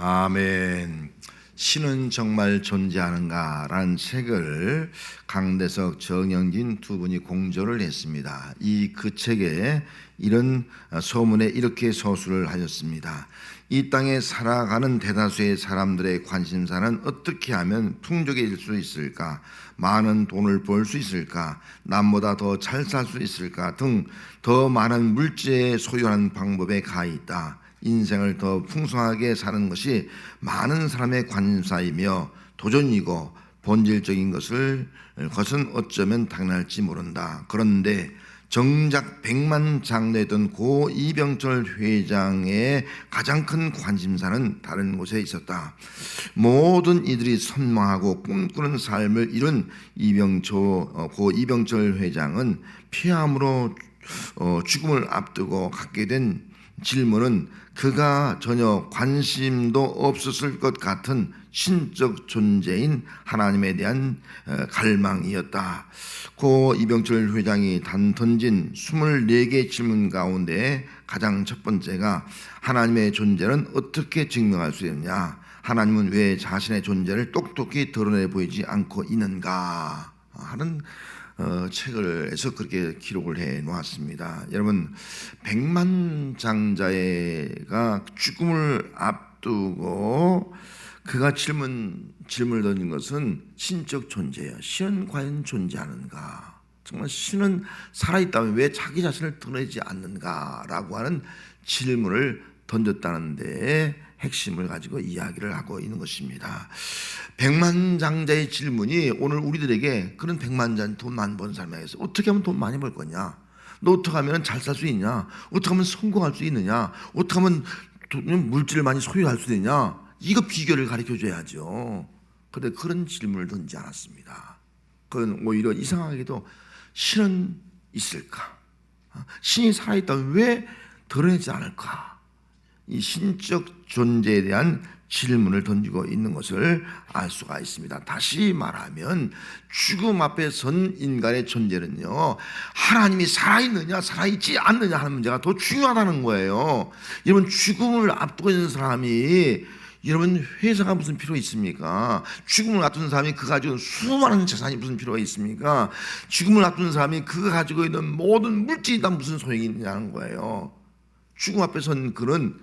아멘. 신은 정말 존재하는가라는 책을 강대석, 정영진 두 분이 공저를 했습니다. 그 책에 이런 소문에 이렇게 서술을 하셨습니다. 이 땅에 살아가는 대다수의 사람들의 관심사는 어떻게 하면 풍족해질 수 있을까, 많은 돈을 벌 수 있을까, 남보다 더 잘 살 수 있을까 등 더 많은 물질의 소유하는 방법에 가 있다. 인생을 더 풍성하게 사는 것이 많은 사람의 관심사이며 도전이고 본질적인 것은 어쩌면 당연할지 모른다. 그런데 정작 백만장자였던 고 이병철 회장의 가장 큰 관심사는 다른 곳에 있었다. 모든 이들이 선망하고 꿈꾸는 삶을 이룬 고 이병철 회장은 폐암으로 죽음을 앞두고 갖게 된 질문은 그가 전혀 관심도 없었을 것 같은 신적 존재인 하나님에 대한 갈망이었다. 고 이병철 회장이 던진 24개의 질문 가운데 가장 첫 번째가 하나님의 존재는 어떻게 증명할 수 있느냐, 하나님은 왜 자신의 존재를 똑똑히 드러내 보이지 않고 있는가 하는 책을 해서 그렇게 기록을 해 놓았습니다. 여러분, 백만장자가 죽음을 앞두고 그가 질문을 던진 것은 신적 존재예요. 신은 과연 존재하는가? 정말 신은 살아있다면 왜 자기 자신을 드러내지 않는가라고 하는 질문을 던졌다는 데에 핵심을 가지고 이야기를 하고 있는 것입니다. 백만장자의 질문이 오늘 우리들에게, 그런 백만장, 돈 많이 버는 사람에게서 어떻게 하면 돈 많이 벌 거냐? 너 어떻게 하면 잘 살 수 있냐? 어떻게 하면 성공할 수 있느냐? 어떻게 하면 물질을 많이 소유할 수 있느냐? 이거 비결을 가르쳐 줘야죠. 그런데 그런 질문을 던지지 않았습니다. 그건 오히려 이상하게도 신은 있을까? 신이 살아있다면 왜 드러내지 않을까? 이 신적 존재에 대한 질문을 던지고 있는 것을 알 수가 있습니다. 다시 말하면 죽음 앞에 선 인간의 존재는요, 하나님이 살아있느냐 살아있지 않느냐 하는 문제가 더 중요하다는 거예요. 여러분, 죽음을 앞두고 있는 사람이, 여러분, 회사가 무슨 필요가 있습니까? 죽음을 앞둔 사람이 그 가지고 있는 수많은 재산이 무슨 필요가 있습니까? 죽음을 앞둔 사람이 그 가지고 있는 모든 물질이 다 무슨 소용이 있느냐는 거예요. 죽음 앞에 선 그는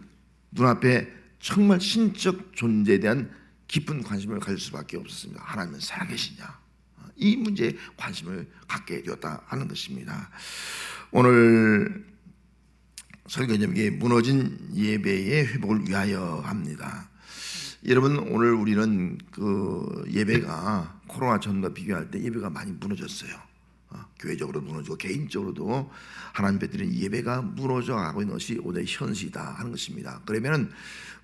눈앞에 정말 신적 존재에 대한 깊은 관심을 가질 수밖에 없었습니다. 하나님은 살아계시냐? 이 문제에 관심을 갖게 되었다 하는 것입니다. 오늘 설교 제목이 무너진 예배의 회복을 위하여 합니다. 여러분, 오늘 우리는 그 예배가 코로나 전과 비교할 때 예배가 많이 무너졌어요. 교회적으로 무너지고 개인적으로도 하나님 배드린 예배가 무너져 가고 있는 것이 오늘 현실이다 하는 것입니다. 그러면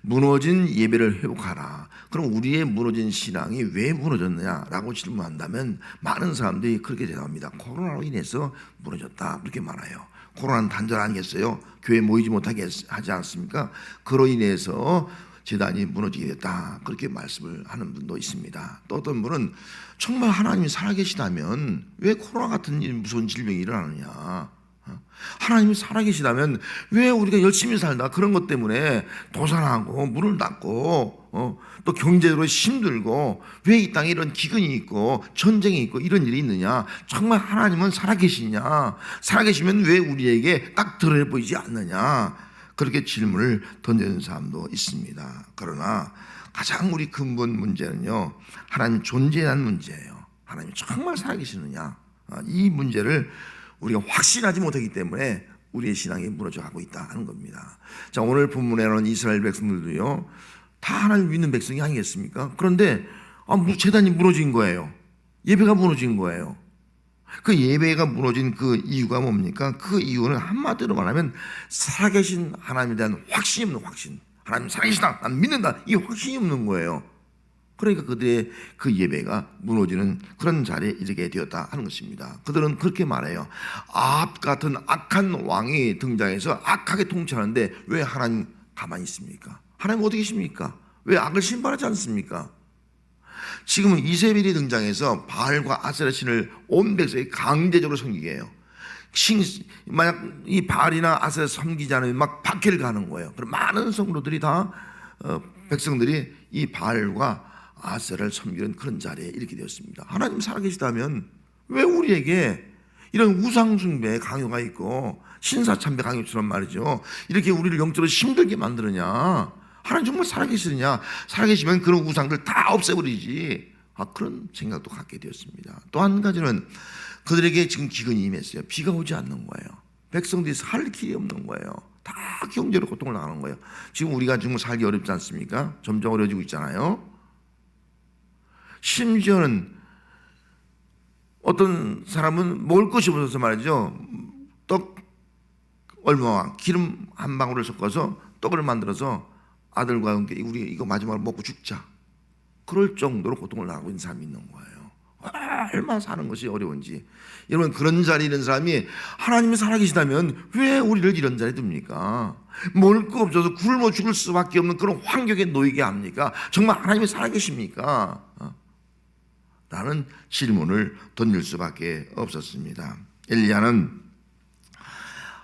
무너진 예배를 회복하라. 그럼 우리의 무너진 신앙이 왜 무너졌느냐라고 질문한다면 많은 사람들이 그렇게 대답합니다. 코로나로 인해서 무너졌다, 그렇게 말해요. 코로나는 단절 아니겠어요? 교회 모이지 못하게 하지 않습니까? 그로 인해서 재단이 무너지게 됐다, 그렇게 말씀을 하는 분도 있습니다. 또 어떤 분은 정말 하나님이 살아계시다면 왜 코로나 같은 무서운 질병이 일어나느냐, 하나님이 살아계시다면 왜 우리가 열심히 살다 그런 것 때문에 도산하고 문을 닫고 또 경제적으로 힘들고 왜 이 땅에 이런 기근이 있고 전쟁이 있고 이런 일이 있느냐, 정말 하나님은 살아계시냐, 살아계시면 왜 우리에게 딱 드러내 보이지 않느냐, 그렇게 질문을 던지는 사람도 있습니다. 그러나 가장 우리 근본 문제는요, 하나님 존재에 대한 문제예요. 하나님이 정말 살아계시느냐, 이 문제를 우리가 확신하지 못하기 때문에 우리의 신앙이 무너져 가고 있다 하는 겁니다. 자, 오늘 본문에는 이스라엘 백성들도요, 다 하나님 믿는 백성이 아니겠습니까? 그런데 제단이 무너진 거예요. 예배가 무너진 거예요. 그 예배가 무너진 그 이유가 뭡니까? 그 이유는 한마디로 말하면 살아계신 하나님에 대한 확신이 없는 확신. 하나님 살아계시다, 난 믿는다, 이 확신이 없는 거예요. 그러니까 그들의 그 예배가 무너지는 그런 자리에 이르게 되었다 하는 것입니다. 그들은 그렇게 말해요. 아합 같은 악한 왕이 등장해서 악하게 통치하는데 왜 하나님 가만히 있습니까? 하나님 어디 계십니까? 왜 악을 심판하지 않습니까? 지금은 이세벨이 등장해서 바알과 아세라 신을 온 백성이 강제적으로 섬기게 해요. 만약 이 바알이나 아세라 섬기지 않으면 막 박해를 가는 거예요. 그럼 많은 성도들이 다 백성들이 이 바알과 아세라를 섬기는 그런 자리에 이렇게 되었습니다. 하나님 살아계시다면 왜 우리에게 이런 우상숭배 강요가 있고 신사참배 강요처럼 말이죠, 이렇게 우리를 영적으로 힘들게 만드느냐? 하나님 정말 살아계시느냐? 살아계시면 그런 우상들 다 없애버리지. 그런 생각도 갖게 되었습니다. 또 한 가지는 그들에게 지금 기근이 임했어요. 비가 오지 않는 거예요. 백성들이 살 길이 없는 거예요. 다 경제로 고통을 당하는 거예요. 지금 우리가 지금 살기 어렵지 않습니까? 점점 어려지고 있잖아요. 심지어는 어떤 사람은 먹을 것이 없어서 말이죠, 떡 얼마와 기름 한 방울을 섞어서 떡을 만들어서 아들과 함께 우리 이거 마지막으로 먹고 죽자, 그럴 정도로 고통을 당하고 있는 사람이 있는 거예요. 얼마나 사는 것이 어려운지. 여러분, 그런 자리에 있는 사람이 하나님이 살아계시다면 왜 우리를 이런 자리에 둡니까? 먹을 거 없어서 굶어 죽을 수밖에 없는 그런 환경에 놓이게 합니까? 정말 하나님이 살아계십니까? 라는 질문을 던질 수밖에 없었습니다. 엘리야는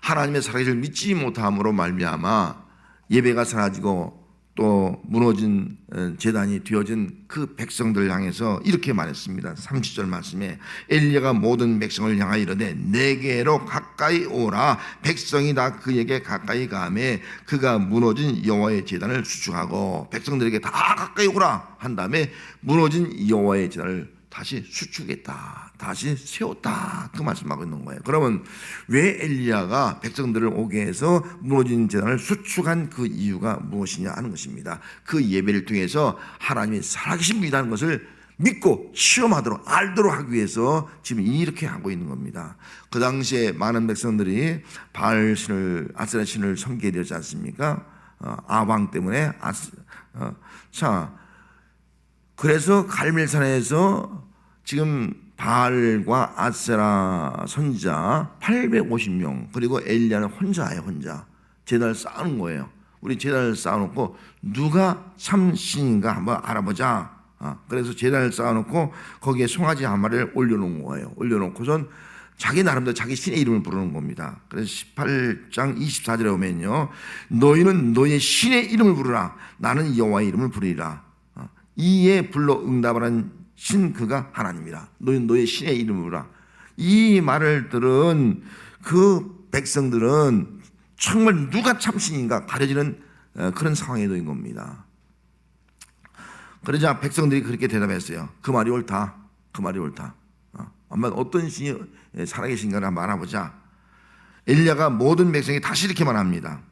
하나님의 살아계심을 믿지 못함으로 말미암아 예배가 사라지고 또 무너진 제단이 되어진 그 백성들을 향해서 이렇게 말했습니다. 30절 말씀에 엘리야가 모든 백성을 향하여 이르되 내게로 가까이 오라. 백성이 다 그에게 가까이 가매 그가 무너진 여호와의 제단을 수축하고, 백성들에게 다 가까이 오라 한 다음에 무너진 여호와의 제단을 다시 수축했다, 다시 세웠다, 그 말씀하고 있는 거예요. 그러면 왜 엘리야가 백성들을 오게 해서 무너진 제단을 수축한 그 이유가 무엇이냐 하는 것입니다. 그 예배를 통해서 하나님이 살아계신 분이라는 것을 믿고 시험하도록 알도록 하기 위해서 지금 이렇게 하고 있는 겁니다. 그 당시에 많은 백성들이 바알 신을, 아세라 신을 섬기게 되었지 않습니까? 아왕 때문에. 그래서 갈멜산에서 지금 바알과 아세라 선지자 850명, 그리고 엘리야는 혼자예요. 혼자 제단을 쌓는 거예요. 우리 제단을 쌓아놓고 누가 참 신인가 한번 알아보자. 그래서 제단을 쌓아놓고 거기에 송아지 한 마리를 올려놓은 거예요. 올려놓고선 자기 나름대로 자기 신의 이름을 부르는 겁니다. 그래서 18장 24절에 보면요, 너희는 너희의 신의 이름을 부르라. 나는 여호와의 이름을 부르리라. 이에 불러 응답하는 신 그가 하나님이라. 너희는 너의 신의 이름을 부르라. 이 말을 들은 그 백성들은 정말 누가 참신인가 가려지는 그런 상황에 놓인 겁니다. 그러자 백성들이 그렇게 대답했어요. 그 말이 옳다. 그 말이 옳다. 아마 어떤 신이 살아계신가를 한번 알아보자. 엘리야가 모든 백성에게 다시 이렇게 말합니다.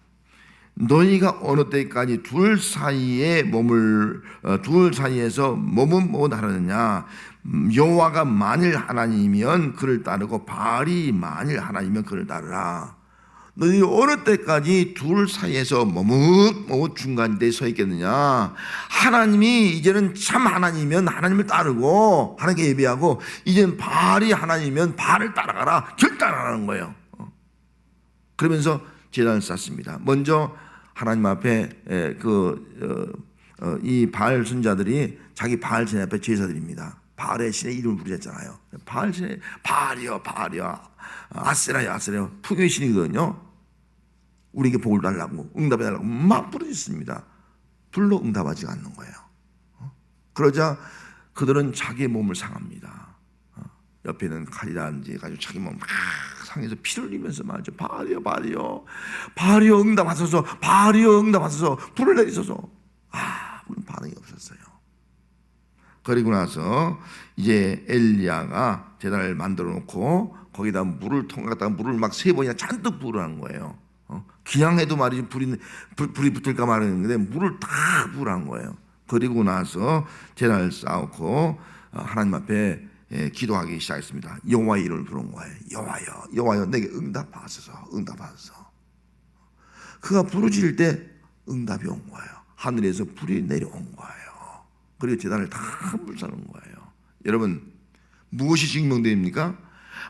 너희가 어느 때까지 둘 사이에서 머뭇머뭇 하느냐? 여호와가 만일 하나님이면 그를 따르고 바알이 만일 하나님이면 그를 따르라. 너희 어느 때까지 둘 사이에서 머뭇머뭇 중간에 서 있겠느냐? 하나님이 이제는 참 하나님이면 하나님을 따르고 하나님께 예배하고, 이제는 바알이 하나님이면 바알을 따라가라, 결단하라는 거예요. 그러면서 제단을 쌓습니다. 먼저 하나님 앞에 이 바알 선자들이 자기 바알 신 앞에 제사드립니다. 바알의 신의 이름을 부르셨잖아요. 바알 신의 바알이여 바알이여, 아세라야 아세라야, 풍요의 신이거든요. 우리에게 복을 달라고, 응답해달라고 막 부르짖습니다. 불러 응답하지 않는 거예요. 그러자 그들은 자기의 몸을 상합니다. 옆에 있는 칼이라든지 가지고 자기 몸을 막 상해서 피를 흘리면서 말이죠. 바알이여 바알이여 바알이여 응답하소서, 바알이여 응답하소서, 불을 내리소서. 아무런 반응이 없었어요. 그리고 나서 이제 엘리야가 제단을 만들어 놓고 거기다 물을 통과했다가 물을 막 3번이나 잔뜩 부으라는 거예요. 그냥 해도 말이죠, 불이 붙을까 말했는데 물을 다 부으라는 거예요. 그리고 나서 제단을 쌓고 하나님 앞에 기도하기 시작했습니다. 여호와의 이름을 부르는 거예요. 여호와여 여호와여 내게 응답하소서, 응답하소서. 그가 부르짖을 때 응답이 온 거예요. 하늘에서 불이 내려온 거예요. 그리고 제단을 다 불사는 거예요. 여러분, 무엇이 증명됩니까?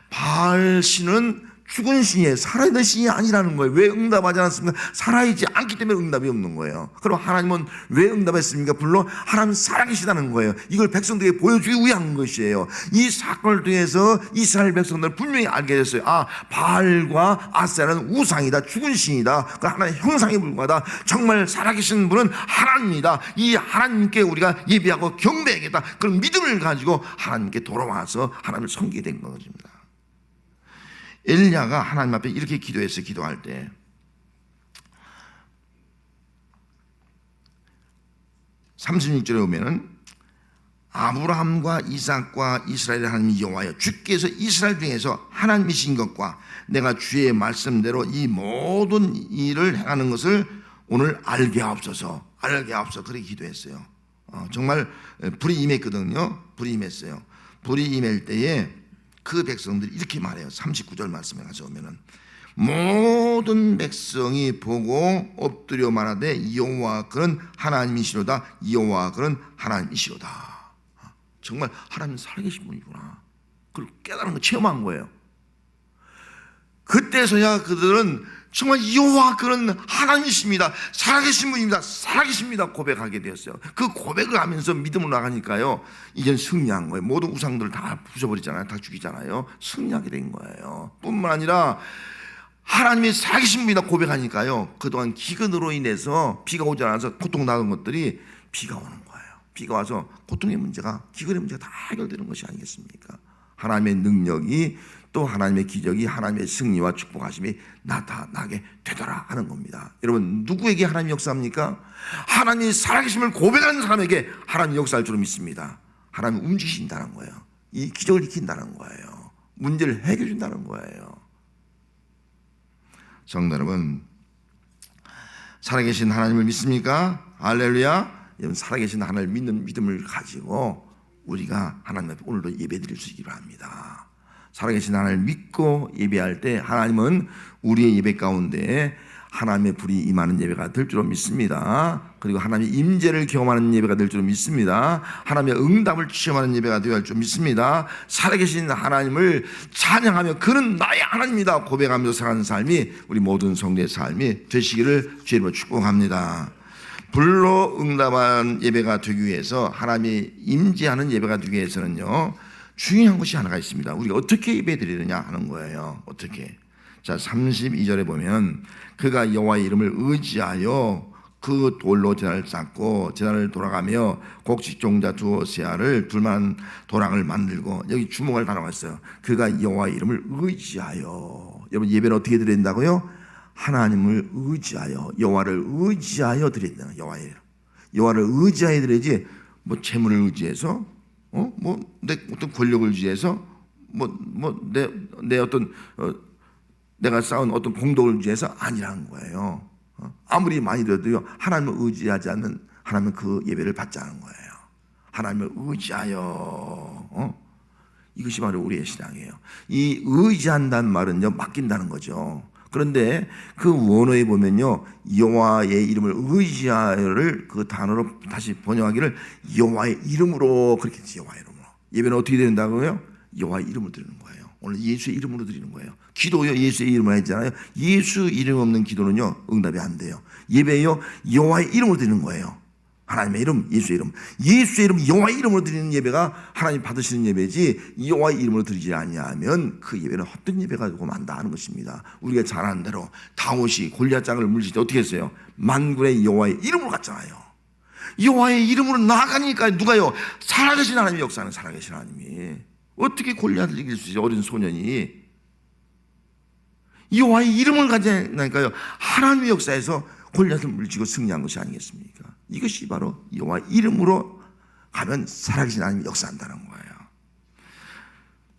바알 신은 죽은 신이에요. 살아있는 신이 아니라는 거예요. 왜 응답하지 않았습니까? 살아있지 않기 때문에 응답이 없는 거예요. 그럼 하나님은 왜 응답했습니까? 물론 하나님은 살아계시다는 거예요. 이걸 백성들에게 보여주기 위한 것이에요. 이 사건을 통해서 이스라엘 백성들은 분명히 알게 됐어요. 아, 바알과 아세라는 우상이다. 죽은 신이다. 그 하나님의 형상에 불과하다. 정말 살아계신 분은 하나님이다. 이 하나님께 우리가 예배하고 경배하겠다. 그런 믿음을 가지고 하나님께 돌아와서 하나님을 섬기게 된 것입니다. 엘리야가 하나님 앞에 이렇게 기도했어요. 기도할 때 (36절에) 보면은 아브라함과 이삭과 이스라엘의 하나님 여호와여, 주께서 이스라엘 중에서 하나님이신 것과 내가 주의 말씀대로 이 모든 일을 행하는 것을 오늘 알게 하옵소서. 알게 하옵소서. 그렇게 기도했어요. 정말 불이 임했거든요. 불이 임했어요. 불이 임할 때에 그 백성들이 이렇게 말해요. 39절 말씀에 가서 오면은 모든 백성이 보고 엎드려 말하되 여호와 그는 하나님이시로다. 여호와 그는 하나님이시로다. 정말 하나님 살아계신 분이구나. 그걸 깨달은 거, 체험한 거예요. 그때서야 그들은 정말 여호와 그는 하나님이십니다. 살아계신 분입니다. 살아계십니다. 고백하게 되었어요. 그 고백을 하면서 믿음으로 나가니까요, 이제 승리한 거예요. 모든 우상들을 다 부숴버리잖아요. 다 죽이잖아요. 승리하게 된 거예요. 뿐만 아니라 하나님이 살아계신 분이다 고백하니까요, 그동안 기근으로 인해서 비가 오지 않아서 고통당한 것들이 비가 오는 거예요. 비가 와서 고통의 문제가, 기근의 문제가 다 해결되는 것이 아니겠습니까? 하나님의 능력이, 또 하나님의 기적이, 하나님의 승리와 축복하심이 나타나게 되더라 하는 겁니다. 여러분, 누구에게 하나님 역사합니까? 하나님이 살아계심을 고백하는 사람에게 하나님 역사할 줄 믿습니다. 하나님 움직이신다는 거예요. 이 기적을 일으킨다는 거예요. 문제를 해결해 준다는 거예요. 성도 여러분, 살아계신 하나님을 믿습니까? 할렐루야. 여러분, 살아계신 하나님을 믿는 믿음을 가지고 우리가 하나님 앞에 오늘도 예배드릴 수 있기를 합니다. 살아계신 하나님을 믿고 예배할 때 하나님은 우리의 예배 가운데 하나님의 불이 임하는 예배가 될 줄로 믿습니다. 그리고 하나님의 임재를 경험하는 예배가 될 줄로 믿습니다. 하나님의 응답을 체험하는 예배가 되어야 할 줄 믿습니다. 살아계신 하나님을 찬양하며 그는 나의 하나님이다 고백하면서 살아가는 삶이 우리 모든 성도의 삶이 되시기를 주님으로 축복합니다. 불로 응답한 예배가 되기 위해서, 하나님이 임재하는 예배가 되기 위해서는요, 중요한 것이 하나가 있습니다. 우리가 어떻게 예배드리느냐 하는 거예요. 어떻게? 자, 32절에 보면 그가 여호와의 이름을 의지하여 그 돌로 제단을 쌓고 제단을 돌아가며 곡식종자 두어 세알을 둘만 도랑을 만들고, 여기 주목할 단어가 있어요. 그가 여호와의 이름을 의지하여. 여러분, 예배는 어떻게 드려야 된다고요? 하나님을 의지하여, 여호와를 의지하여 드려야 된다. 여호와를 의지하여 드려야지, 뭐 재물을 의지해서, 뭐 내 어떤 권력을 의지해서, 내 어떤 내가 쌓은 어떤 공덕을 의지해서 아니라는 거예요. 아무리 많이 들어도요, 하나님을 의지하지 않는 하나님은 그 예배를 받지 않은 거예요. 하나님을 의지하여, 이것이 바로 우리의 신앙이에요. 이 의지한다는 말은요, 맡긴다는 거죠. 그런데 그 원어에 보면요, 여호와의 이름을 의지하여를 그 단어로 다시 번역하기를 여호와의 이름으로, 그렇게 했지. 여호와의 이름으로. 예배는 어떻게 된다고요? 여호와의 이름으로 드리는 거예요. 오늘 예수의 이름으로 드리는 거예요. 기도요, 예수의 이름으로 했잖아요. 예수 이름 없는 기도는요, 응답이 안 돼요. 예배요, 여호와의 이름으로 드리는 거예요. 하나님의 이름, 예수의 이름. 예수의 이름, 여호와의 이름으로 드리는 예배가 하나님 받으시는 예배지, 여호와의 이름으로 드리지 아니하면 그 예배는 헛된 예배가 되고 만다 하는 것입니다. 우리가 잘 아는 대로 다윗이 골리앗 장을 물리칠 때 어떻게 했어요? 만군의 여호와의 이름으로 갔잖아요. 여호와의 이름으로 나아가니까 누가요? 살아계신 하나님이 역사하는, 살아계신 하나님이 어떻게 골리앗을 이길 수 있어요? 어린 소년이 여호와의 이름을 가지니까요, 하나님의 역사에서 골리앗을 물리치고 승리한 것이 아니겠습니까? 이것이 바로 여호와의 이름으로 가면 살아계신 하나님이 역사한다는 거예요.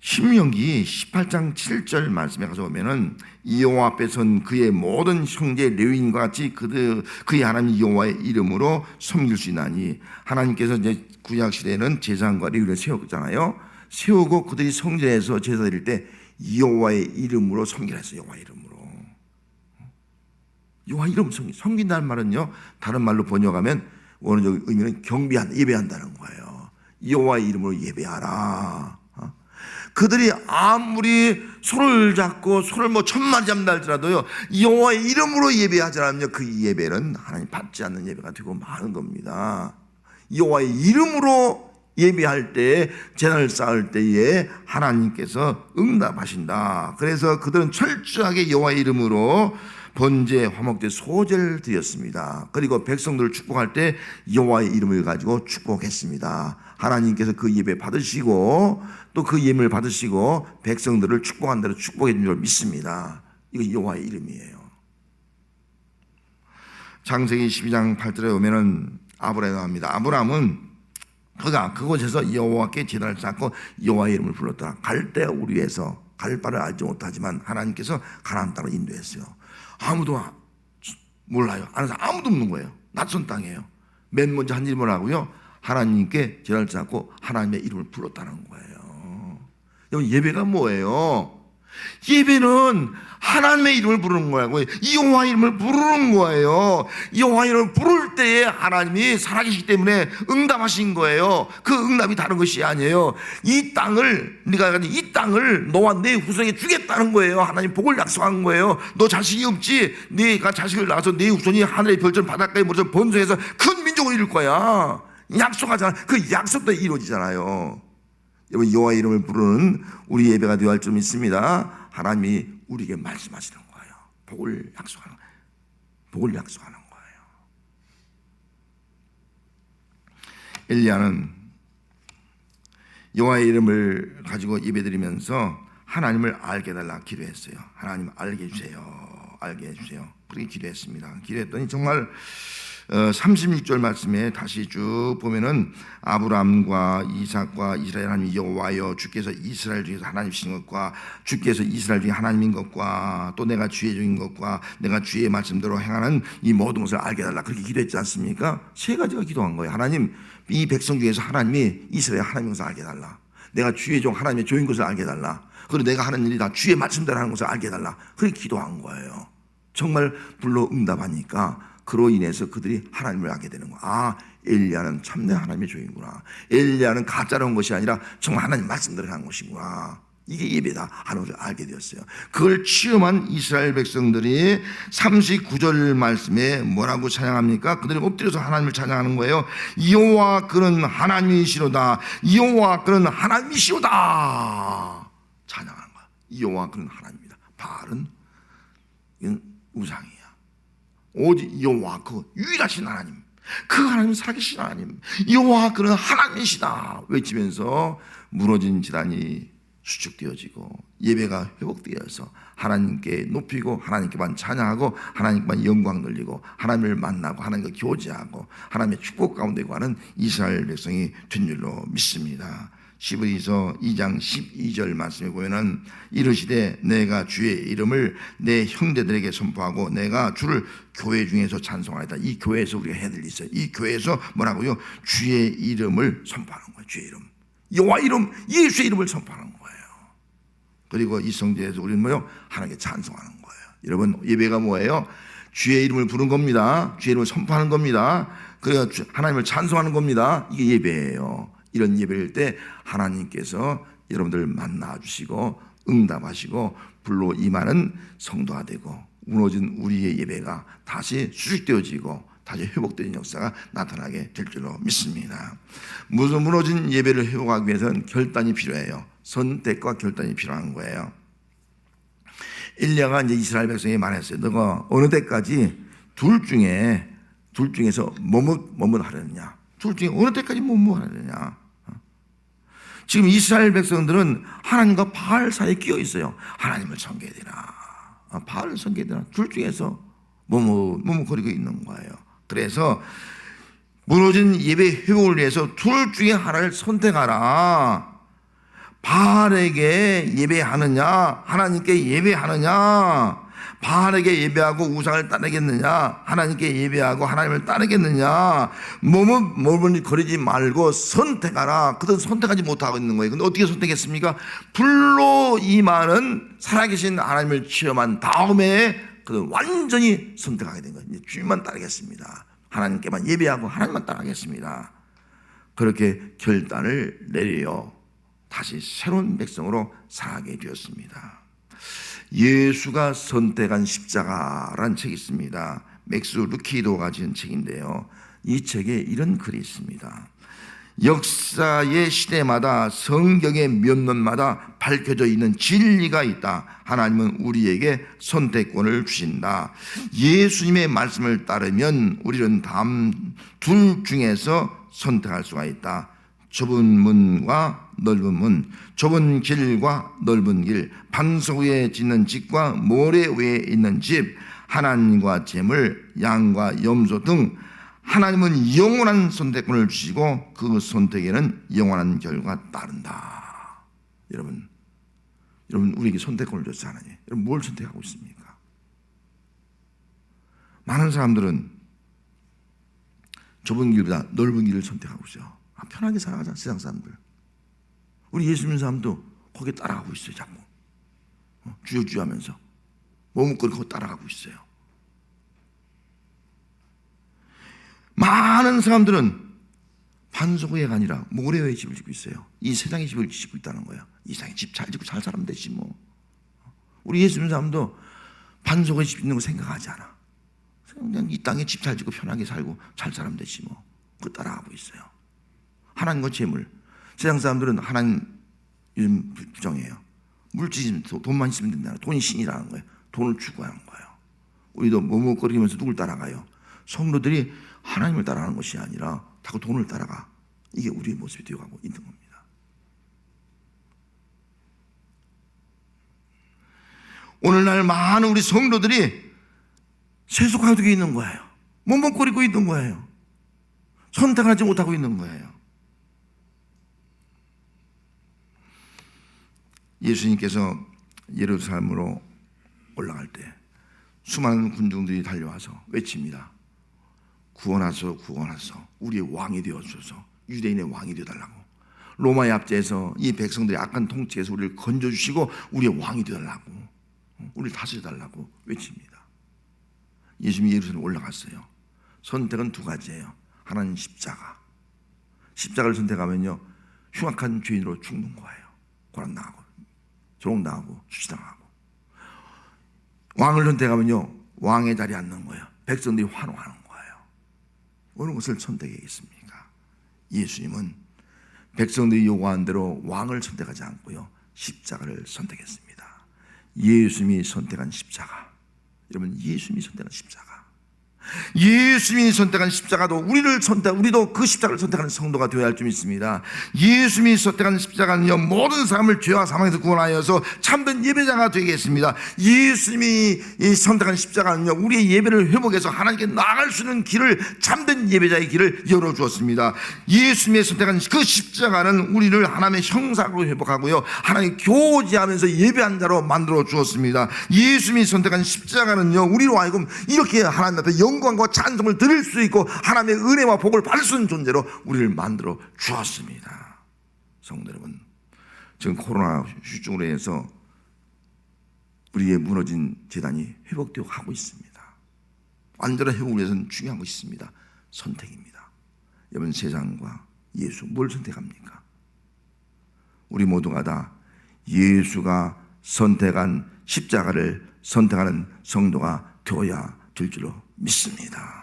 신명기 18장 7절 말씀에 가서 보면은 여호와 앞에 선 그의 모든 형제 레위인과 같이 그의 하나님 여호와의 이름으로 섬길 수 있나니, 하나님께서 이제 구약 시대에는 제사장과 레위를 세웠잖아요. 세우고 그들이 성전에서 제사 드릴 때 여호와의 이름으로 섬기라 했어요. 여호와의 이름으로. 여호와 이름 섬긴다는 말은요, 다른 말로 번역하면 원어적 의미는 경배한다, 예배한다는 거예요. 여호와의 이름으로 예배하라. 그들이 아무리 손을 잡고 손을 뭐 1000마리 잡는다 할지라도요, 여호와의 이름으로 예배하지 않으면 그 예배는 하나님 받지 않는 예배가 되고 마는 겁니다. 여호와의 이름으로 예배할 때, 제단을 쌓을 때에 하나님께서 응답하신다. 그래서 그들은 철저하게 여호와의 이름으로 번제, 화목제, 소제를 드렸습니다. 그리고 백성들을 축복할 때 여호와의 이름을 가지고 축복했습니다. 하나님께서 그 예배 받으시고 또 그 예물을 받으시고 백성들을 축복한 대로 축복해 준 줄 믿습니다. 이거 여호와의 이름이에요. 창세기 12장 8절에 보면은 아브라함이 나옵니다. 아브라함은 그가 그곳에서 여호와께 제단을 쌓고 여호와의 이름을 불렀더라. 갈대아 우리에서 갈 바를 알지 못하지만 하나님께서 가나안 땅으로 인도했어요. 아무도 몰라요. 아는 사람 아무도 없는 거예요. 낯선 땅이에요. 맨 먼저 한 일을 하고요, 하나님께 제단을 쌓고 하나님의 이름을 불렀다는 거예요. 여러분, 예배가 뭐예요? 예배는 하나님의 이름을 부르는 거예요. 여호와 이름을 부르는 거예요. 여호와 이름을 부를 때에 하나님이 살아계시기 때문에 응답하신 거예요. 그 응답이 다른 것이 아니에요. 이 땅을, 네가 이 땅을 너와 내 후손에게 주겠다는 거예요. 하나님 복을 약속한 거예요. 너 자식이 없지? 네가 자식을 낳아서 네 후손이 하늘의 별처럼 바닷가에 물처럼 번성해서 큰 민족을 이룰 거야. 약속하잖아. 그 약속도 이루어지잖아요. 여러분, 여호와 이름을 부르는 우리 예배가 되어야 할 줄 믿습니다. 하나님이 우리에게 말씀하시는 거예요. 복을 약속하는 거예요. 복을 약속하는 거예요. 엘리야는 여호와의 이름을 가지고 예배드리면서 하나님을 알게 해달라 기도했어요. 하나님 알게 해주세요. 알게 해주세요. 그렇게 기도했습니다. 기도했더니 정말 36절 말씀에 다시 쭉 보면은 아브라함과 이삭과 이스라엘 하나님 여호와여, 주께서 이스라엘 중에서 하나님이신 것과 주께서 이스라엘 중에 하나님인 것과 또 내가 주의 종인 것과 내가 주의 말씀대로 행하는 이 모든 것을 알게 해달라, 그렇게 기도했지 않습니까? 세 가지가 기도한 거예요. 하나님, 이 백성 중에서 하나님이 이스라엘 하나님인 것을 알게 해달라, 내가 주의 종 하나님의 종인 것을 알게 해달라, 그리고 내가 하는 일이 다 주의 말씀대로 하는 것을 알게 해달라, 그렇게 기도한 거예요. 정말 불러 응답하니까 그로 인해서 그들이 하나님을 알게 되는 거야. 아, 엘리야는 참내 하나님의 종이구나. 엘리야는 가짜로 온 것이 아니라 정말 하나님 말씀대로 한 것이구나. 이게 예배다 하는 것을 알게 되었어요. 그걸 체험한 이스라엘 백성들이 39절 말씀에 뭐라고 찬양합니까? 그들이 엎드려서 하나님을 찬양하는 거예요. 여호와 그는 하나님이시로다. 여호와 그는 하나님이시로다. 찬양하는 거야. 여호와 그는 하나님이다. 바알은 이건 우상이야. 오직 여호와 그 유일하신 하나님, 그 하나님 살아계신 하나님, 여호와 그는 하나님이시다 외치면서 무너진 지단이 수축되어지고 예배가 회복되어서 하나님께 높이고 하나님께만 찬양하고 하나님께만 영광 돌리고 하나님을 만나고 하나님과 교제하고 하나님의 축복 가운데 가는 이스라엘 백성이 된 줄로 믿습니다. 시브리서 2장 12절 말씀에 보면은 이르시되 내가 주의 이름을 내 형제들에게 선포하고 내가 주를 교회 중에서 찬송하였다. 이 교회에서 우리가 해야 될 일이 있어요. 이 교회에서 뭐라고요? 주의 이름을 선포하는 거예요. 주의 이름, 여호와 이름, 예수의 이름을 선포하는 거예요. 그리고 이 성전에서 우리는 뭐요? 하나님께 찬송하는 거예요. 여러분, 예배가 뭐예요? 주의 이름을 부르는 겁니다. 주의 이름을 선포하는 겁니다. 그래야 하나님을 찬송하는 겁니다. 이게 예배예요. 이런 예배일 때 하나님께서 여러분들 만나주시고 응답하시고 불로 임하는 성도가 되고 무너진 우리의 예배가 다시 수축되어지고 다시 회복되는 역사가 나타나게 될 줄로 믿습니다. 무슨 무너진 예배를 회복하기 위해서는 결단이 필요해요. 선택과 결단이 필요한 거예요. 엘리야가 이제 이스라엘 백성에게 말했어요. 너가 어느 때까지 둘 중에서 뭐뭐 하려느냐? 둘 중에 어느 때까지 뭐뭐 하려느냐? 지금 이스라엘 백성들은 하나님과 바알 사이에 끼어 있어요. 하나님을 섬겨야 되나, 바알을 섬겨야 되나, 둘 중에서 머뭇거리고 있는 거예요. 그래서 무너진 예배 회복을 위해서 둘 중에 하나를 선택하라. 바알에게 예배하느냐, 하나님께 예배하느냐. 바알에게 예배하고 우상을 따르겠느냐, 하나님께 예배하고 하나님을 따르겠느냐. 머뭇거리지 말고 선택하라. 그들은 선택하지 못하고 있는 거예요. 근데 어떻게 선택했습니까? 불로 임하는 살아계신 하나님을 체험한 다음에 그들은 완전히 선택하게 된 거예요. 이제 주님만 따르겠습니다. 하나님께만 예배하고 하나님만 따르겠습니다. 그렇게 결단을 내려요. 다시 새로운 백성으로 살아가게 되었습니다. 예수가 선택한 십자가라는 책이 있습니다. 맥스 루키도가 지은 책인데요. 이 책에 이런 글이 있습니다. 역사의 시대마다 성경의 면면마다 밝혀져 있는 진리가 있다. 하나님은 우리에게 선택권을 주신다. 예수님의 말씀을 따르면 우리는 다음 둘 중에서 선택할 수가 있다. 좁은 문과 넓은 문, 좁은 길과 넓은 길, 반석 위에 짓는 집과 모래 위에 있는 집, 하나님과 재물, 양과 염소 등 하나님은 영원한 선택권을 주시고 그 선택에는 영원한 결과가 따른다. 여러분 우리에게 선택권을 줬어요, 하나님. 여러분 뭘 선택하고 있습니까? 많은 사람들은 좁은 길보다 넓은 길을 선택하고 있어요. 편하게 살아가자, 세상 사람들. 우리 예수 믿는 사람도 거기에 따라가고 있어요. 자꾸 주저주저 하면서 머뭇거리고 따라가고 있어요. 많은 사람들은 반석 위에가 아니라 모래 위에 집을 짓고 있어요. 이 세상의 집을 짓고 있다는 거예요. 이 세상에 집 잘 짓고 잘 살면 되지 뭐. 우리 예수 믿는 사람도 반석 위에 집 짓는 거 생각하지 않아. 그냥 이 땅에 집 잘 짓고 편하게 살고 잘 살면 되지 뭐. 그거 따라가고 있어요. 하나님과 재물. 세상 사람들은 하나님 요즘 부정해요. 물질, 돈만 있으면 된다. 돈이 신이라는 거예요. 돈을 추구하는 거예요. 우리도 머뭇거리면서 누굴 따라가요? 성도들이 하나님을 따라가는 것이 아니라 자꾸 돈을 따라가. 이게 우리의 모습이 되어가고 있는 겁니다. 오늘날 많은 우리 성도들이 세속화되어 있는 거예요. 머뭇거리고 있는 거예요. 선택하지 못하고 있는 거예요. 예수님께서 예루살렘으로 올라갈 때 수많은 군중들이 달려와서 외칩니다. 구원하소서, 구원하소서. 우리의 왕이 되어주소서. 유대인의 왕이 되어달라고. 로마의 압제에서 이 백성들의 악한 통치에서 우리를 건져주시고 우리의 왕이 되어달라고, 우리를 다스려달라고 외칩니다. 예수님이 예루살렘에 올라갔어요. 선택은 두 가지예요. 하나는 십자가. 십자가를 선택하면요, 흉악한 죄인으로 죽는 거예요. 고난당하고 조롱당하고 수치당하고. 왕을 선택하면요, 왕의 자리에 앉는 거예요. 백성들이 환호하는 거예요. 어느 것을 선택하겠습니까? 예수님은 백성들이 요구한 대로 왕을 선택하지 않고요, 십자가를 선택했습니다. 예수님이 선택한 십자가. 여러분, 예수님이 선택한 십자가, 예수님이 선택한 십자가도 우리도 그 십자가를 선택하는 성도가 되어야 할 줄 믿습니다. 예수님이 선택한 십자가는요, 모든 사람을 죄와 사망에서 구원하여서 참된 예배자가 되겠습니다. 예수님이 선택한 십자가는요, 우리의 예배를 회복해서 하나님께 나아갈 수 있는 길을, 참된 예배자의 길을 열어주었습니다. 예수님이 선택한 그 십자가는 우리를 하나님의 형상으로 회복하고요, 하나님 교제하면서 예배한 자로 만들어 주었습니다. 예수님이 선택한 십자가는요, 우리로 하여금 이렇게 하나님 앞에 영광과 찬송을 드릴 수 있고 하나님의 은혜와 복을 받을 수 있는 존재로 우리를 만들어 주었습니다. 성도 여러분, 지금 코로나 후유증으로 인해서 우리의 무너진 재단이 회복되어 가고 있습니다. 완전한 회복을 위해서는 중요한 것이 있습니다. 선택입니다. 여러분, 세상과 예수, 뭘 선택합니까? 우리 모두가 다 예수가 선택한 십자가를 선택하는 성도가 되어야 될 줄로 믿습니다.